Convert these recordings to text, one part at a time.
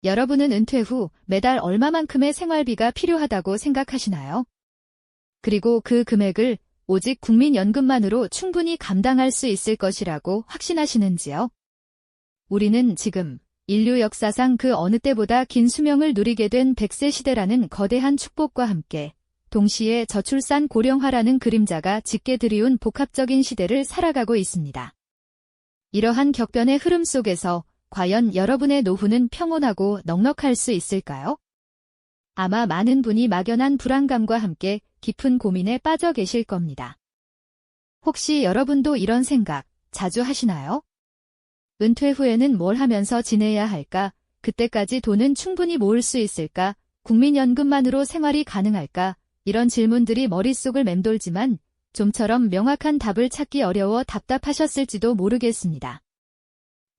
여러분은 은퇴 후 매달 얼마만큼의 생활비가 필요하다고 생각하시나요? 그리고 그 금액을 오직 국민연금만으로 충분히 감당할 수 있을 것이라고 확신하시는지요? 우리는 지금 인류 역사상 그 어느 때보다 긴 수명을 누리게 된 100세 시대라는 거대한 축복과 함께 동시에 저출산 고령화라는 그림자가 짙게 드리운 복합적인 시대를 살아가고 있습니다. 이러한 격변의 흐름 속에서 과연 여러분의 노후는 평온하고 넉넉할 수 있을까요? 아마 많은 분이 막연한 불안감과 함께 깊은 고민에 빠져 계실 겁니다. 혹시 여러분도 이런 생각 자주 하시나요? 은퇴 후에는 뭘 하면서 지내야 할까? 그때까지 돈은 충분히 모을 수 있을까? 국민연금만으로 생활이 가능할까? 이런 질문들이 머릿속을 맴돌지만 좀처럼 명확한 답을 찾기 어려워 답답하셨을지도 모르겠습니다.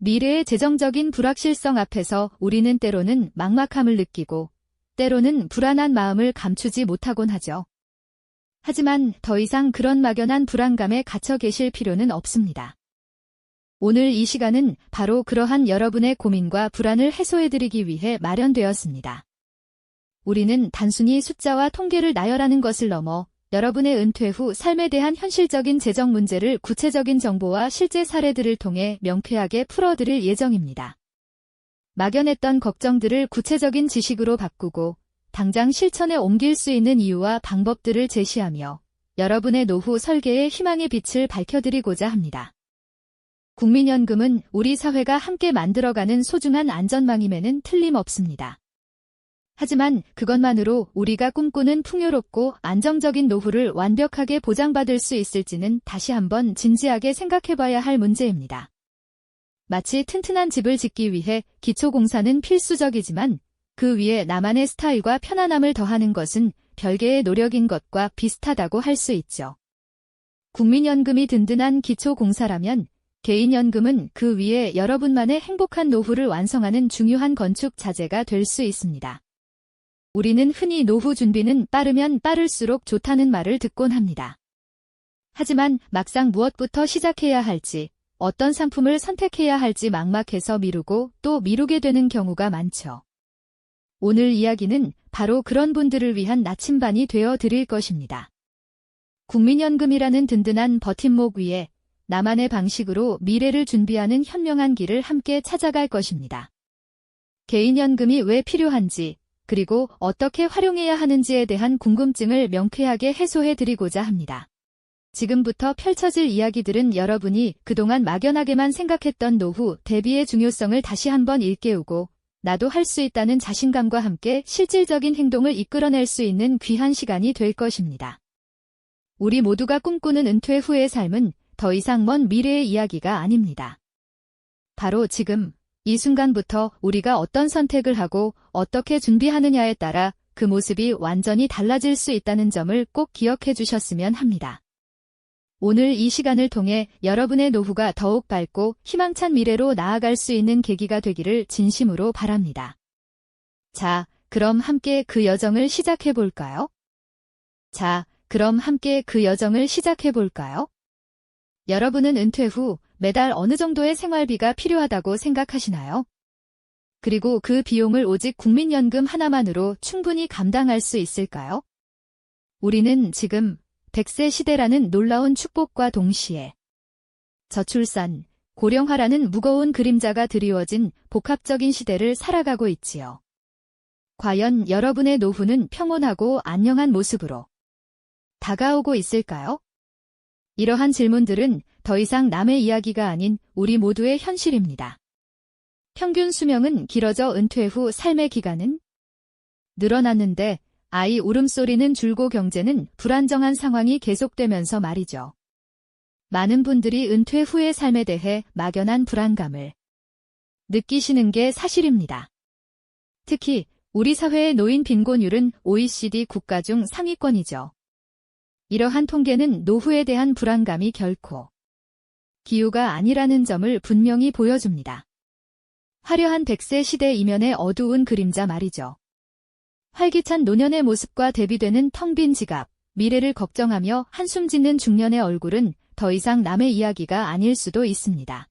미래의 재정적인 불확실성 앞에서 우리는 때로는 막막함을 느끼고 때로는 불안한 마음을 감추지 못하곤 하죠. 하지만 더 이상 그런 막연한 불안감에 갇혀 계실 필요는 없습니다. 오늘 이 시간은 바로 그러한 여러분의 고민과 불안을 해소해드리기 위해 마련되었습니다. 우리는 단순히 숫자와 통계를 나열하는 것을 넘어 여러분의 은퇴 후 삶에 대한 현실적인 재정 문제를 구체적인 정보와 실제 사례들을 통해 명쾌하게 풀어드릴 예정입니다. 막연했던 걱정들을 구체적인 지식으로 바꾸고 당장 실천에 옮길 수 있는 이유와 방법들을 제시하며 여러분의 노후 설계의 희망의 빛을 밝혀드리고자 합니다. 국민연금은 우리 사회가 함께 만들어가는 소중한 안전망임에는 틀림없습니다. 하지만 그것만으로 우리가 꿈꾸는 풍요롭고 안정적인 노후를 완벽하게 보장받을 수 있을지는 다시 한번 진지하게 생각해봐야 할 문제입니다. 마치 튼튼한 집을 짓기 위해 기초공사는 필수적이지만 그 위에 나만의 스타일과 편안함을 더하는 것은 별개의 노력인 것과 비슷하다고 할 수 있죠. 국민연금이 든든한 기초공사라면 개인연금은 그 위에 여러분만의 행복한 노후를 완성하는 중요한 건축 자재가 될 수 있습니다. 우리는 흔히 노후 준비는 빠르면 빠를수록 좋다는 말을 듣곤 합니다. 하지만 막상 무엇부터 시작해야 할지, 어떤 상품을 선택해야 할지 막막해서 미루고 또 미루게 되는 경우가 많죠. 오늘 이야기는 바로 그런 분들을 위한 나침반이 되어 드릴 것입니다. 국민연금이라는 든든한 버팀목 위에 나만의 방식으로 미래를 준비하는 현명한 길을 함께 찾아갈 것입니다. 개인연금이 왜 필요한지, 그리고 어떻게 활용해야 하는지에 대한 궁금증을 명쾌하게 해소해드리고자 합니다. 지금부터 펼쳐질 이야기들은 여러분이 그동안 막연하게만 생각했던 노후 대비의 중요성을 다시 한번 일깨우고 나도 할 수 있다는 자신감과 함께 실질적인 행동을 이끌어낼 수 있는 귀한 시간이 될 것입니다. 우리 모두가 꿈꾸는 은퇴 후의 삶은 더 이상 먼 미래의 이야기가 아닙니다. 바로 지금, 이 순간부터 우리가 어떤 선택을 하고 어떻게 준비하느냐에 따라 그 모습이 완전히 달라질 수 있다는 점을 꼭 기억해 주셨으면 합니다. 오늘 이 시간을 통해 여러분의 노후가 더욱 밝고 희망찬 미래로 나아갈 수 있는 계기가 되기를 진심으로 바랍니다. 자, 그럼 함께 그 여정을 시작해 볼까요? 여러분은 은퇴 후 매달 어느 정도의 생활비가 필요하다고 생각하시나요? 그리고 그 비용을 오직 국민연금 하나만으로 충분히 감당할 수 있을까요? 우리는 지금 100세 시대라는 놀라운 축복과 동시에 저출산, 고령화라는 무거운 그림자가 드리워진 복합적인 시대를 살아가고 있지요. 과연 여러분의 노후는 평온하고 안녕한 모습으로 다가오고 있을까요? 이러한 질문들은 더 이상 남의 이야기가 아닌 우리 모두의 현실입니다. 평균 수명은 길어져 은퇴 후 삶의 기간은 늘어났는데 아이 울음소리는 줄고 경제는 불안정한 상황이 계속되면서 말이죠. 많은 분들이 은퇴 후의 삶에 대해 막연한 불안감을 느끼시는 게 사실입니다. 특히 우리 사회의 노인 빈곤율은 OECD 국가 중 상위권이죠. 이러한 통계는 노후에 대한 불안감이 결코 기우가 아니라는 점을 분명히 보여줍니다. 화려한 100세 시대 이면의 어두운 그림자 말이죠. 활기찬 노년의 모습과 대비되는 텅 빈 지갑, 미래를 걱정하며 한숨 짓는 중년의 얼굴은 더 이상 남의 이야기가 아닐 수도 있습니다.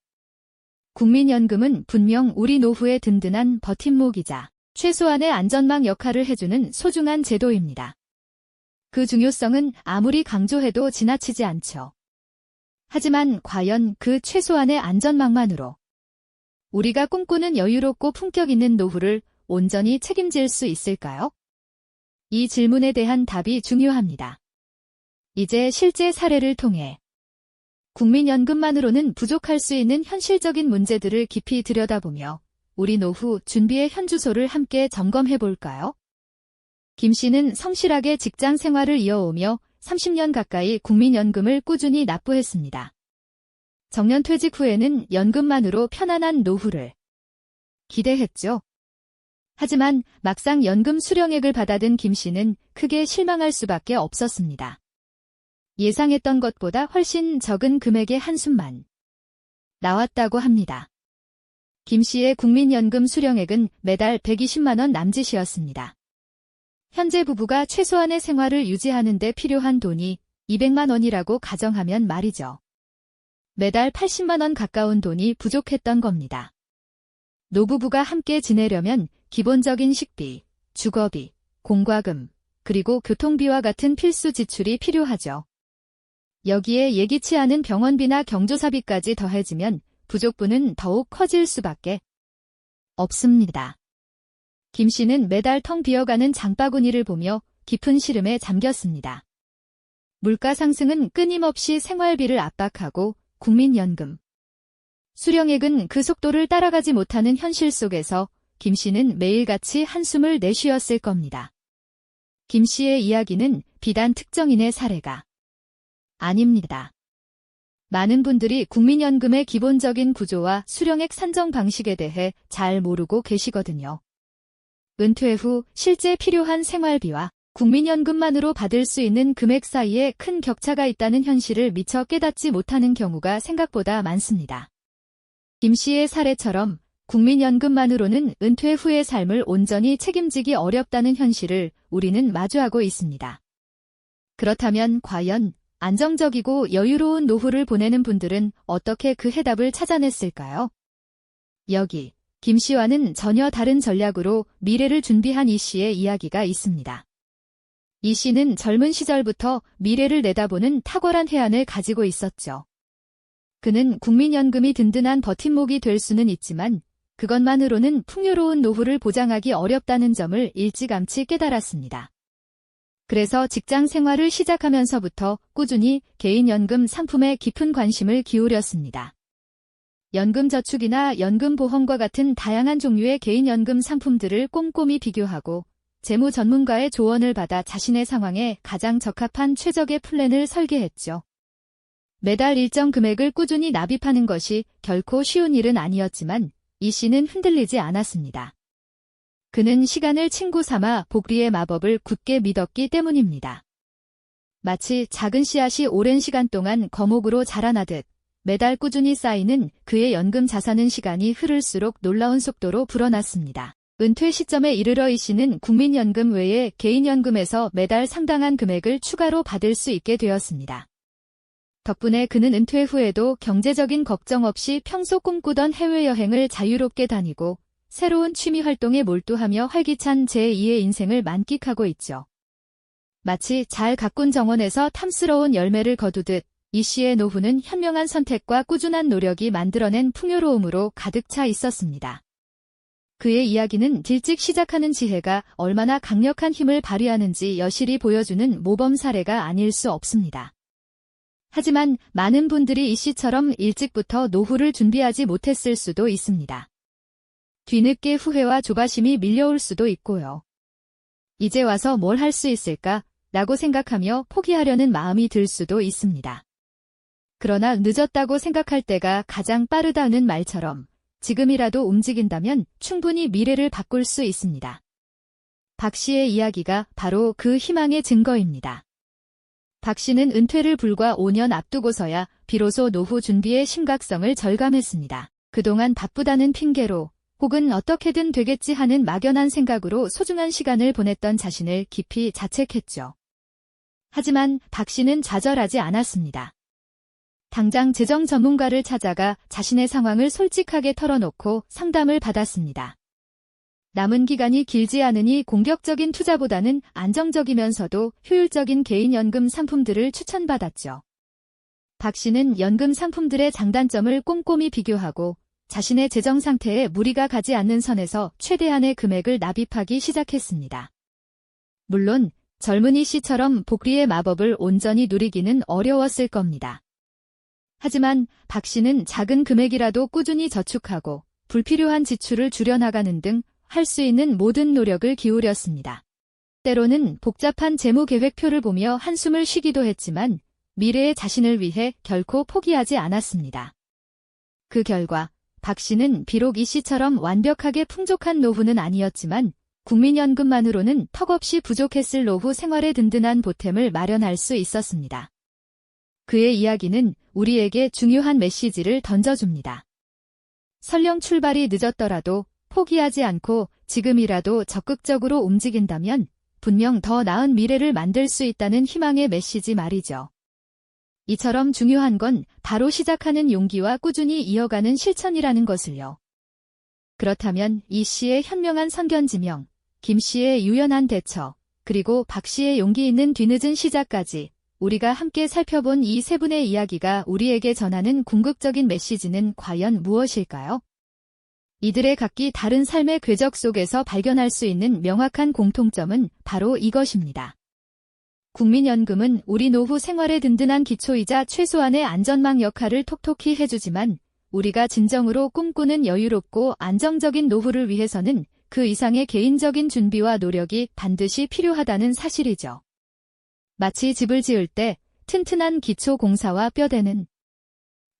국민연금은 분명 우리 노후의 든든한 버팀목이자 최소한의 안전망 역할을 해주는 소중한 제도입니다. 그 중요성은 아무리 강조해도 지나치지 않죠. 하지만 과연 그 최소한의 안전망만으로 우리가 꿈꾸는 여유롭고 품격 있는 노후를 온전히 책임질 수 있을까요? 이 질문에 대한 답이 중요합니다. 이제 실제 사례를 통해 국민연금만으로는 부족할 수 있는 현실적인 문제들을 깊이 들여다보며 우리 노후 준비의 현주소를 함께 점검해 볼까요? 김 씨는 성실하게 직장 생활을 이어오며 30년 가까이 국민연금을 꾸준히 납부했습니다. 정년퇴직 후에는 연금만으로 편안한 노후를 기대했죠. 하지만 막상 연금 수령액을 받아든 김 씨는 크게 실망할 수밖에 없었습니다. 예상했던 것보다 훨씬 적은 금액의 한숨만 나왔다고 합니다. 김 씨의 국민연금 수령액은 매달 120만 원 남짓이었습니다. 현재 부부가 최소한의 생활을 유지하는 데 필요한 돈이 200만 원이라고 가정하면 말이죠. 매달 80만 원 가까운 돈이 부족했던 겁니다. 노부부가 함께 지내려면 기본적인 식비, 주거비, 공과금, 그리고 교통비와 같은 필수 지출이 필요하죠. 여기에 예기치 않은 병원비나 경조사비까지 더해지면 부족분은 더욱 커질 수밖에 없습니다. 김 씨는 매달 텅 비어가는 장바구니를 보며 깊은 시름에 잠겼습니다. 물가 상승은 끊임없이 생활비를 압박하고 국민연금 수령액은 그 속도를 따라가지 못하는 현실 속에서 김 씨는 매일같이 한숨을 내쉬었을 겁니다. 김 씨의 이야기는 비단 특정인의 사례가 아닙니다. 많은 분들이 국민연금의 기본적인 구조와 수령액 산정 방식에 대해 잘 모르고 계시거든요. 은퇴 후 실제 필요한 생활비와 국민연금만으로 받을 수 있는 금액 사이에 큰 격차가 있다는 현실을 미처 깨닫지 못하는 경우가 생각보다 많습니다. 김 씨의 사례처럼 국민연금만으로는 은퇴 후의 삶을 온전히 책임지기 어렵다는 현실을 우리는 마주하고 있습니다. 그렇다면 과연 안정적이고 여유로운 노후를 보내는 분들은 어떻게 그 해답을 찾아냈을까요? 여기 김 씨와는 전혀 다른 전략으로 미래를 준비한 이 씨의 이야기가 있습니다. 이 씨는 젊은 시절부터 미래를 내다보는 탁월한 해안을 가지고 있었죠. 그는 국민연금이 든든한 버팀목이 될 수는 있지만 그것만으로는 풍요로운 노후를 보장하기 어렵다는 점을 일찌감치 깨달았습니다. 그래서 직장 생활을 시작하면서부터 꾸준히 개인연금 상품에 깊은 관심을 기울였습니다. 연금저축이나 연금보험과 같은 다양한 종류의 개인연금 상품들을 꼼꼼히 비교하고 재무 전문가의 조언을 받아 자신의 상황에 가장 적합한 최적의 플랜을 설계했죠. 매달 일정 금액을 꾸준히 납입하는 것이 결코 쉬운 일은 아니었지만 이 씨는 흔들리지 않았습니다. 그는 시간을 친구 삼아 복리의 마법을 굳게 믿었기 때문입니다. 마치 작은 씨앗이 오랜 시간 동안 거목으로 자라나듯 매달 꾸준히 쌓이는 그의 연금 자산은 시간이 흐를수록 놀라운 속도로 불어났습니다. 은퇴 시점에 이르러 이 씨는 국민연금 외에 개인연금에서 매달 상당한 금액을 추가로 받을 수 있게 되었습니다. 덕분에 그는 은퇴 후에도 경제적인 걱정 없이 평소 꿈꾸던 해외여행을 자유롭게 다니고 새로운 취미 활동에 몰두하며 활기찬 제2의 인생을 만끽하고 있죠. 마치 잘 가꾼 정원에서 탐스러운 열매를 거두듯 이 씨의 노후는 현명한 선택과 꾸준한 노력이 만들어낸 풍요로움으로 가득 차 있었습니다. 그의 이야기는 일찍 시작하는 지혜가 얼마나 강력한 힘을 발휘하는지 여실히 보여주는 모범 사례가 아닐 수 없습니다. 하지만 많은 분들이 이 씨처럼 일찍부터 노후를 준비하지 못했을 수도 있습니다. 뒤늦게 후회와 조바심이 밀려올 수도 있고요. 이제 와서 뭘 할 수 있을까? 라고 생각하며 포기하려는 마음이 들 수도 있습니다. 그러나 늦었다고 생각할 때가 가장 빠르다는 말처럼 지금이라도 움직인다면 충분히 미래를 바꿀 수 있습니다. 박 씨의 이야기가 바로 그 희망의 증거입니다. 박 씨는 은퇴를 불과 5년 앞두고서야 비로소 노후 준비의 심각성을 절감했습니다. 그동안 바쁘다는 핑계로 혹은 어떻게든 되겠지 하는 막연한 생각으로 소중한 시간을 보냈던 자신을 깊이 자책했죠. 하지만 박 씨는 좌절하지 않았습니다. 당장 재정 전문가를 찾아가 자신의 상황을 솔직하게 털어놓고 상담을 받았습니다. 남은 기간이 길지 않으니 공격적인 투자보다는 안정적이면서도 효율적인 개인연금 상품들을 추천받았죠. 박 씨는 연금 상품들의 장단점을 꼼꼼히 비교하고 자신의 재정 상태에 무리가 가지 않는 선에서 최대한의 금액을 납입하기 시작했습니다. 물론 젊은이 씨처럼 복리의 마법을 온전히 누리기는 어려웠을 겁니다. 하지만 박 씨는 작은 금액이라도 꾸준히 저축하고 불필요한 지출을 줄여나가는 등 할 수 있는 모든 노력을 기울였습니다. 때로는 복잡한 재무계획표를 보며 한숨을 쉬기도 했지만 미래의 자신을 위해 결코 포기하지 않았습니다. 그 결과 박 씨는 비록 이 씨처럼 완벽하게 풍족한 노후는 아니었지만 국민연금만으로는 턱없이 부족했을 노후 생활의 든든한 보탬을 마련할 수 있었습니다. 그의 이야기는 우리에게 중요한 메시지를 던져줍니다. 설령 출발이 늦었더라도 포기하지 않고 지금이라도 적극적으로 움직인다면 분명 더 나은 미래를 만들 수 있다는 희망의 메시지 말이죠. 이처럼 중요한 건 바로 시작하는 용기와 꾸준히 이어가는 실천이라는 것을요. 그렇다면 이 씨의 현명한 선견지명, 김 씨의 유연한 대처, 그리고 박 씨의 용기 있는 뒤늦은 시작까지 우리가 함께 살펴본 이 세 분의 이야기가 우리에게 전하는 궁극적인 메시지는 과연 무엇일까요? 이들의 각기 다른 삶의 궤적 속에서 발견할 수 있는 명확한 공통점은 바로 이것입니다. 국민연금은 우리 노후 생활의 든든한 기초이자 최소한의 안전망 역할을 톡톡히 해주지만 우리가 진정으로 꿈꾸는 여유롭고 안정적인 노후를 위해서는 그 이상의 개인적인 준비와 노력이 반드시 필요하다는 사실이죠. 마치 집을 지을 때 튼튼한 기초 공사와 뼈대는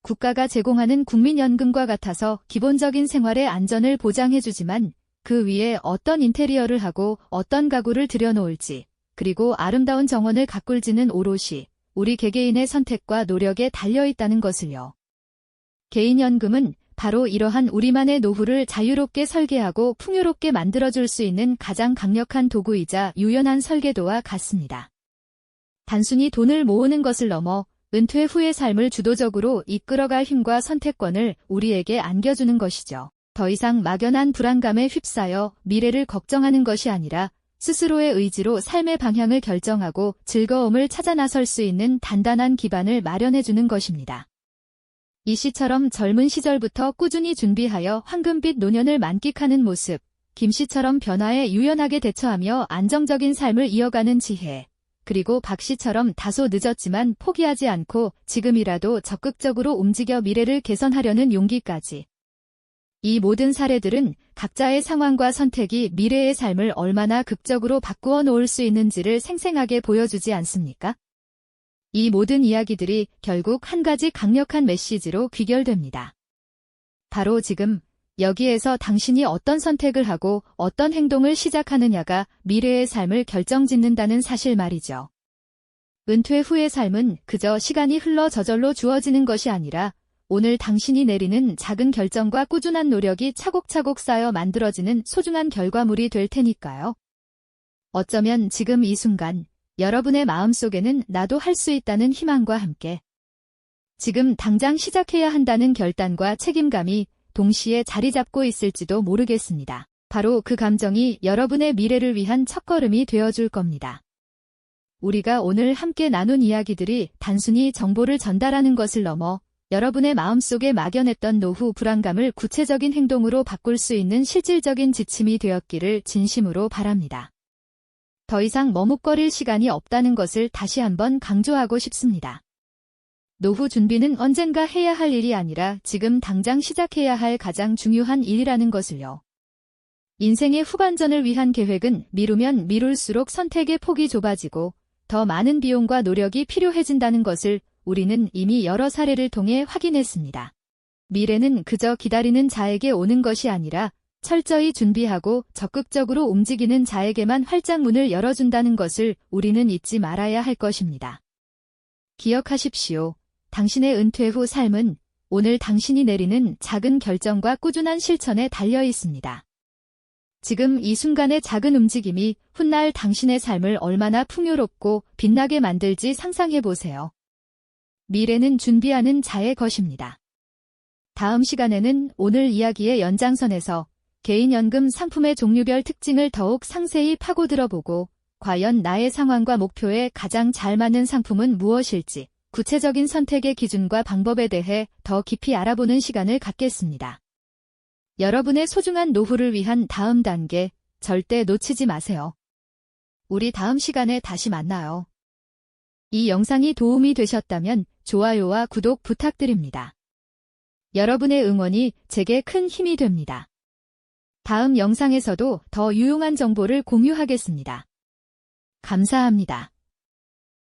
국가가 제공하는 국민연금과 같아서 기본적인 생활의 안전을 보장해주지만 그 위에 어떤 인테리어를 하고 어떤 가구를 들여놓을지 그리고 아름다운 정원을 가꿀지는 오롯이 우리 개개인의 선택과 노력에 달려있다는 것을요. 개인연금은 바로 이러한 우리만의 노후를 자유롭게 설계하고 풍요롭게 만들어줄 수 있는 가장 강력한 도구이자 유연한 설계도와 같습니다. 단순히 돈을 모으는 것을 넘어 은퇴 후의 삶을 주도적으로 이끌어갈 힘과 선택권을 우리에게 안겨주는 것이죠. 더 이상 막연한 불안감에 휩싸여 미래를 걱정하는 것이 아니라 스스로의 의지로 삶의 방향을 결정하고 즐거움을 찾아 나설 수 있는 단단한 기반을 마련해주는 것입니다. 이 씨처럼 젊은 시절부터 꾸준히 준비하여 황금빛 노년을 만끽하는 모습, 김 씨처럼 변화에 유연하게 대처하며 안정적인 삶을 이어가는 지혜, 그리고 박 씨처럼 다소 늦었지만 포기하지 않고 지금이라도 적극적으로 움직여 미래를 개선하려는 용기까지. 이 모든 사례들은 각자의 상황과 선택이 미래의 삶을 얼마나 극적으로 바꾸어 놓을 수 있는지를 생생하게 보여주지 않습니까? 이 모든 이야기들이 결국 한 가지 강력한 메시지로 귀결됩니다. 바로 지금 여기에서 당신이 어떤 선택을 하고 어떤 행동을 시작하느냐가 미래의 삶을 결정짓는다는 사실 말이죠. 은퇴 후의 삶은 그저 시간이 흘러 저절로 주어지는 것이 아니라 오늘 당신이 내리는 작은 결정과 꾸준한 노력이 차곡차곡 쌓여 만들어지는 소중한 결과물이 될 테니까요. 어쩌면 지금 이 순간 여러분의 마음속에는 나도 할 수 있다는 희망과 함께 지금 당장 시작해야 한다는 결단과 책임감이 동시에 자리 잡고 있을지도 모르겠습니다. 바로 그 감정이 여러분의 미래를 위한 첫걸음이 되어줄 겁니다. 우리가 오늘 함께 나눈 이야기들이 단순히 정보를 전달하는 것을 넘어 여러분의 마음속에 막연했던 노후 불안감을 구체적인 행동으로 바꿀 수 있는 실질적인 지침이 되었기를 진심으로 바랍니다. 더 이상 머뭇거릴 시간이 없다는 것을 다시 한번 강조하고 싶습니다. 노후 준비는 언젠가 해야 할 일이 아니라 지금 당장 시작해야 할 가장 중요한 일이라는 것을요. 인생의 후반전을 위한 계획은 미루면 미룰수록 선택의 폭이 좁아지고 더 많은 비용과 노력이 필요해진다는 것을 우리는 이미 여러 사례를 통해 확인했습니다. 미래는 그저 기다리는 자에게 오는 것이 아니라 철저히 준비하고 적극적으로 움직이는 자에게만 활짝 문을 열어준다는 것을 우리는 잊지 말아야 할 것입니다. 기억하십시오. 당신의 은퇴 후 삶은 오늘 당신이 내리는 작은 결정과 꾸준한 실천에 달려 있습니다. 지금 이 순간의 작은 움직임이 훗날 당신의 삶을 얼마나 풍요롭고 빛나게 만들지 상상해 보세요. 미래는 준비하는 자의 것입니다. 다음 시간에는 오늘 이야기의 연장선에서 개인연금 상품의 종류별 특징을 더욱 상세히 파고들어보고 과연 나의 상황과 목표에 가장 잘 맞는 상품은 무엇일지 구체적인 선택의 기준과 방법에 대해 더 깊이 알아보는 시간을 갖겠습니다. 여러분의 소중한 노후를 위한 다음 단계 절대 놓치지 마세요. 우리 다음 시간에 다시 만나요. 이 영상이 도움이 되셨다면 좋아요와 구독 부탁드립니다. 여러분의 응원이 제게 큰 힘이 됩니다. 다음 영상에서도 더 유용한 정보를 공유하겠습니다. 감사합니다.